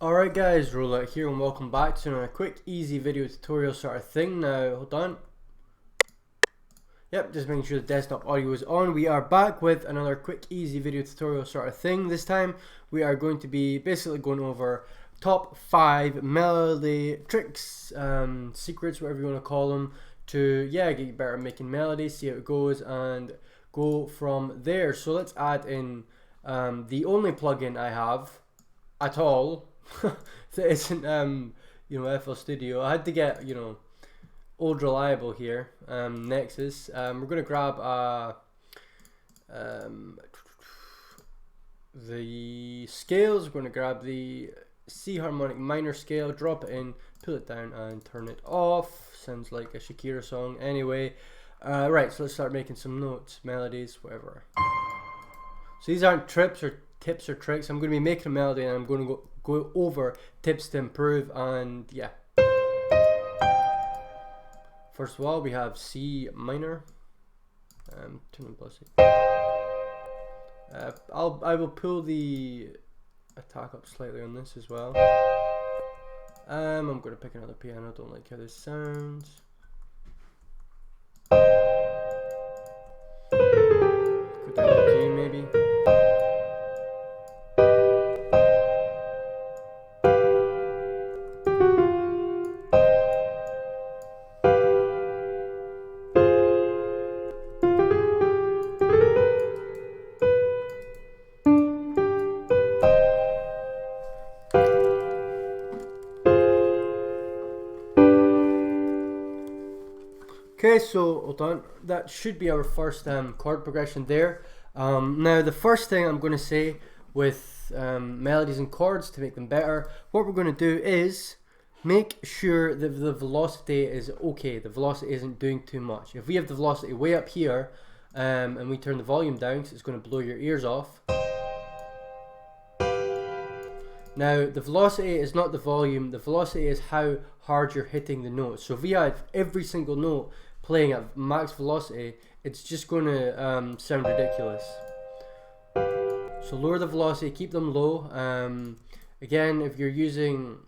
Alright guys, Rxllout here and welcome back to another quick easy video tutorial sort of thing. Now, hold on. Yep, just making sure the desktop audio is on. We are back with another quick easy video tutorial sort of thing. This time we are going to be basically going over top 5 melody tricks, secrets, whatever you want to call them, to get you better at making melodies, see how it goes and go from there. So let's add in the only plugin I have at all that isn't FL Studio. I had to get old reliable here, Nexus. We're gonna grab the scales. We're gonna grab the C harmonic minor scale, drop it in, pull it down and turn it off. Sounds like a Shakira song. Anyway, right, so let's start making some notes, melodies, whatever. So these aren't tips or tricks. I'm going to be making a melody and I'm going to go over tips to improve, and yeah. First of all, we have C minor. Turn on plus C. I will pull the attack up slightly on this as well. I'm going to pick another piano. Don't like how this sounds. Go down to G maybe. Okay, so hold on. That should be our first chord progression there. Now the first thing I'm going to say with melodies and chords to make them better, what we're going to do is make sure that the velocity is okay. The velocity isn't doing too much. If we have the velocity way up here and we turn the volume down, because it's going to blow your ears off. Now the velocity is not the volume, the velocity is how hard you're hitting the notes. So if we have every single note playing at max velocity, it's just going to sound ridiculous. So lower the velocity, keep them low. Again, if you're using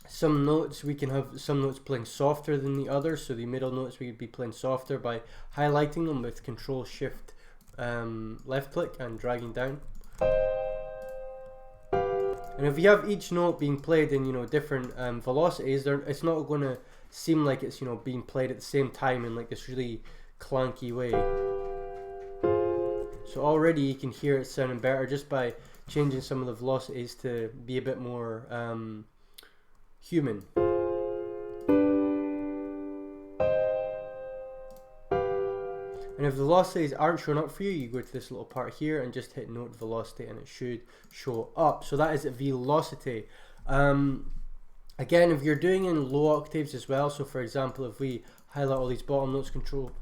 some notes, we can have some notes playing softer than the others. So the middle notes we would be playing softer by highlighting them with Control Shift left click and dragging down. And if you have each note being played in different velocities, it's not going to seem like it's being played at the same time in like this really clanky way. So already you can hear it sounding better just by changing some of the velocities to be a bit more human. And if the velocities aren't showing up for you, you go to this little part here and just hit note velocity and it should show up. So that is velocity. Again, if you're doing in low octaves as well, so for example, if we highlight all these bottom notes, Control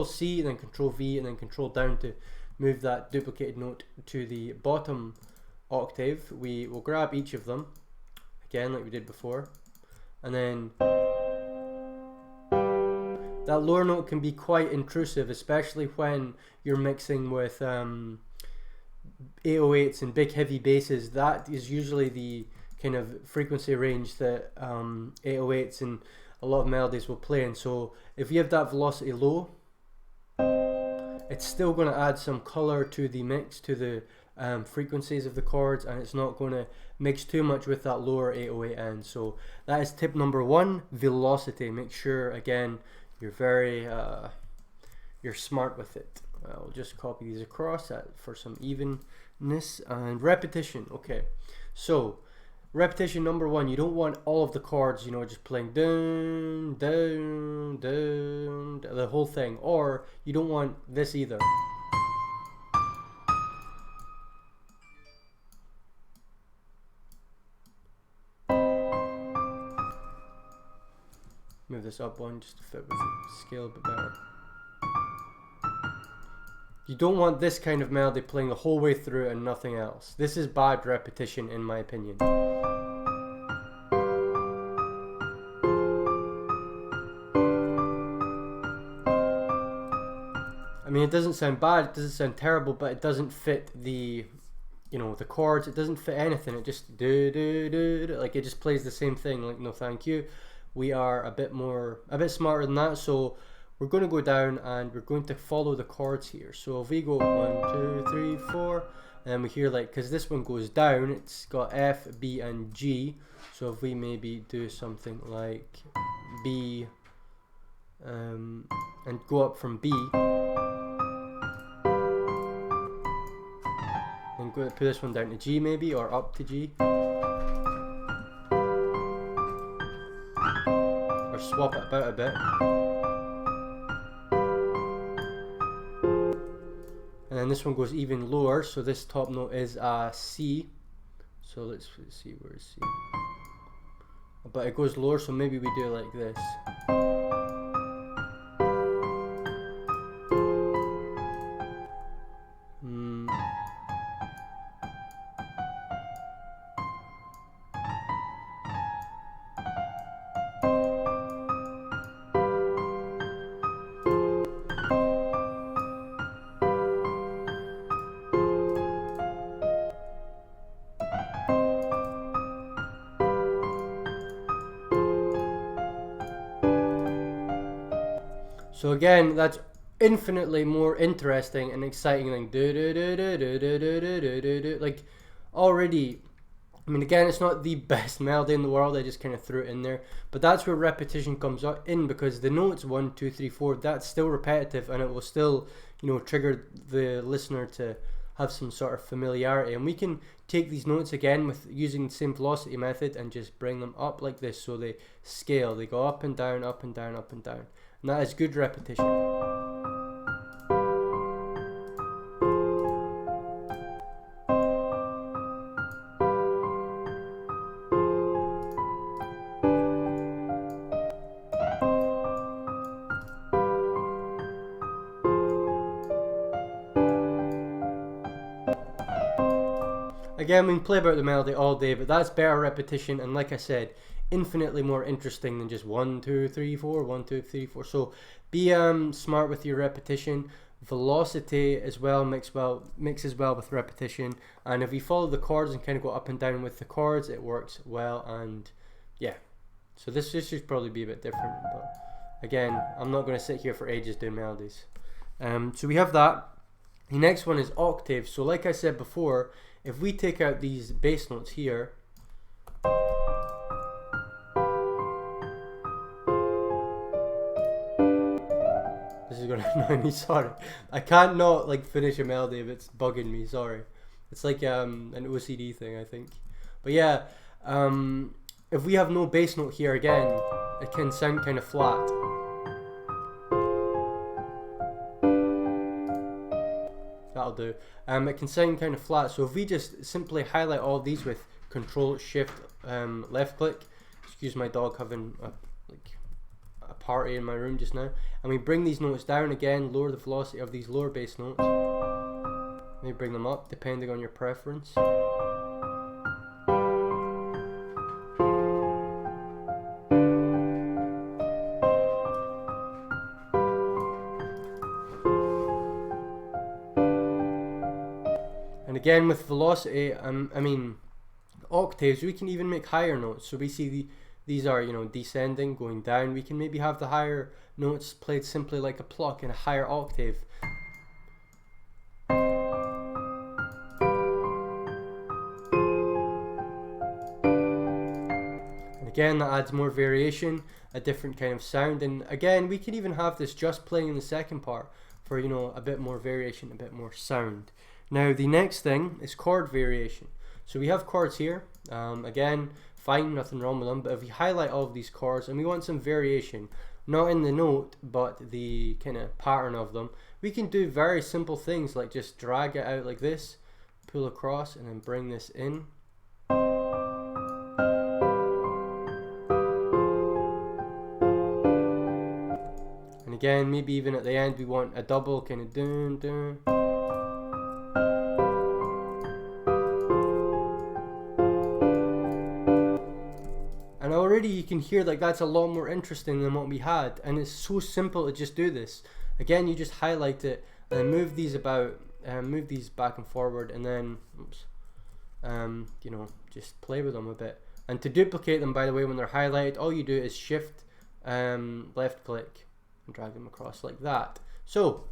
C, then Control V, and then Control down to move that duplicated note to the bottom octave, we will grab each of them, again like we did before, and then that lower note can be quite intrusive, especially when you're mixing with 808s and big heavy basses. That is usually the kind of frequency range that 808s and a lot of melodies will play in. So if you have that velocity low, it's still going to add some color to the mix, to the frequencies of the chords, and it's not going to mix too much with that lower 808 end. So that is tip number 1, velocity. Make sure again you're very you're smart with it. I'll just copy these across for some evenness. And repetition. Okay, so repetition number 1, you don't want all of the chords just playing down, down, down, the whole thing, or you don't want this either. Move this up one just to fit with the scale a bit better. You don't want this kind of melody playing the whole way through and nothing else. This is bad repetition in my opinion. I mean, it doesn't sound bad, it doesn't sound terrible, but it doesn't fit the you know, the chords, it doesn't fit anything, it just do, like it just plays the same thing, like no thank you. We are a bit smarter than that, so we're going to go down and we're going to follow the chords here. So if we go 1 2 3 4, and we hear, like, because this one goes down, it's got F, B and G, so if we maybe do something like B and go up from B and go put this one down to G maybe, or up to G, or swap it about a bit. And then this one goes even lower, so this top note is a C. So let's see, where is C? But it goes lower, so maybe we do it like this. So again, that's infinitely more interesting and exciting than do do do do do do do do do do. Like, already, I mean, again, it's not the best melody in the world, I just kind of threw it in there, but that's where repetition comes in, because the notes 1 2 3 4, that's still repetitive, and it will still, you know, trigger the listener to have some sort of familiarity. And we can take these notes again with using the same velocity method and just bring them up like this, so they scale, they go up and down, up and down, up and down. And that is good repetition. Again, we can play about the melody all day, but that's better repetition, and like I said, infinitely more interesting than just 1 2 3 4 1 2 3 4. So be smart with your repetition. Velocity as well mixes well with repetition, and if you follow the chords and kind of go up and down with the chords, it works well. And yeah, so this should probably be a bit different, but again, I'm not going to sit here for ages doing melodies. So we have that. The next one is octaves. So like I said before, if we take out these bass notes here, this is going to annoy me, sorry. I can't not like finish a melody if it's bugging me, sorry. It's like an OCD thing, I think. But yeah, if we have no bass note here, again, it can sound kind of flat. That'll do. It can sound kind of flat, so if we just simply highlight all these with Control Shift left click, excuse my dog having a party in my room just now, and we bring these notes down again, lower the velocity of these lower bass notes, maybe bring them up depending on your preference. And again, with velocity, I mean octaves, we can even make higher notes. So we see these are, you know, descending, going down. We can maybe have the higher notes played simply like a pluck in a higher octave. And again, that adds more variation, a different kind of sound. And again, we can even have this just playing in the second part for, you know, a bit more variation, a bit more sound. Now the next thing is chord variation. So we have chords here, again, fine, nothing wrong with them, but if we highlight all of these chords and we want some variation, not in the note, but the kind of pattern of them, we can do very simple things like just drag it out like this, pull across, and then bring this in. And again, maybe even at the end we want a double kind of dun dun. And already you can hear like that's a lot more interesting than what we had, and it's so simple to just do this. Again, you just highlight it and move these about, move these back and forward, and then oops, you know, just play with them a bit. And to duplicate them, by the way, when they're highlighted, all you do is shift left click and drag them across like that. So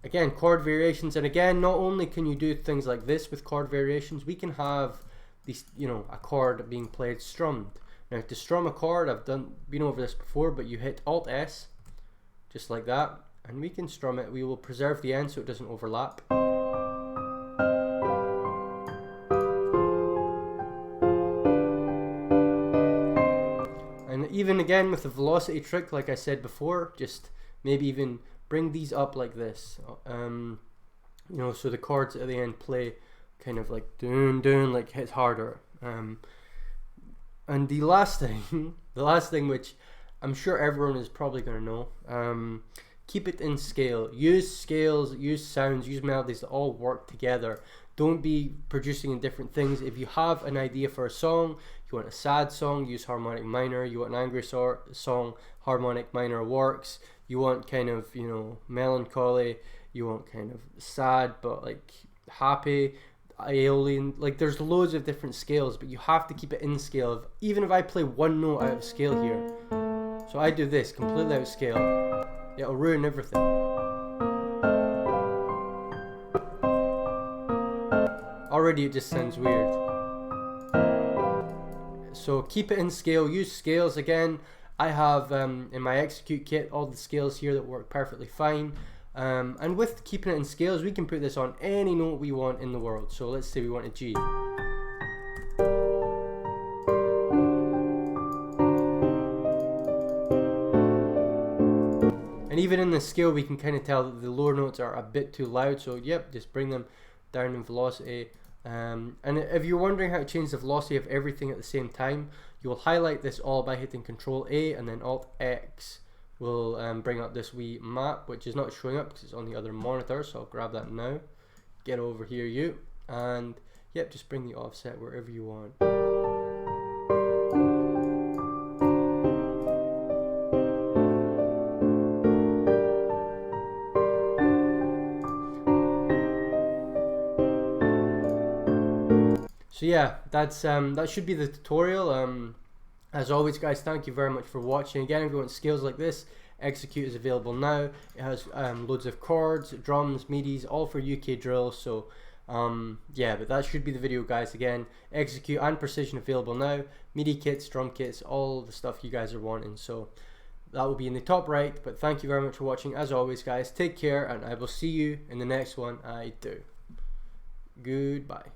again, chord variations, and again, not only can you do things like this with chord variations, we can have these, you know, a chord being played strummed. Now to strum a chord, I've been over this before, but you hit Alt S just like that, and we can strum it. We will preserve the end so it doesn't overlap. And even again with the velocity trick, like I said before, just maybe even bring these up like this, you know, so the chords at the end play kind of like dun dun, like hits harder. And the last thing, which I'm sure everyone is probably going to know, keep it in scale. Use scales, use sounds, use melodies that all work together. Don't be producing in different things. If you have an idea for a song, you want a sad song, use harmonic minor. You want an angry song, harmonic minor works. You want kind of, you know, melancholy, you want kind of sad but like happy, Aeolian, like there's loads of different scales, but you have to keep it in scale. Even if I play one note out of scale here, so I do this completely out of scale, it'll ruin everything. Already it just sounds weird. So keep it in scale, use scales. Again, I have in my execute kit all the scales here that work perfectly fine. And with keeping it in scales, we can put this on any note we want in the world. So let's say we want a G. And even in the scale, we can kind of tell that the lower notes are a bit too loud. So yep, just bring them down in velocity. And if you're wondering how to change the velocity of everything at the same time, you will highlight this all by hitting Control A and then Alt X will bring up this wee map, which is not showing up because it's on the other monitor. So I'll grab that now. Get over here, you, and yep, just bring the offset wherever you want. So yeah, that's that should be the tutorial. As always, guys, thank you very much for watching. Again, if you want scales like this, Execute is available now. It has loads of chords, drums, midis, all for UK drills. So yeah, but that should be the video, guys. Again, Execute and Precision available now. MIDI kits, drum kits, all the stuff you guys are wanting. So that will be in the top right. But thank you very much for watching. As always, guys, take care, and I will see you in the next one I do. Goodbye.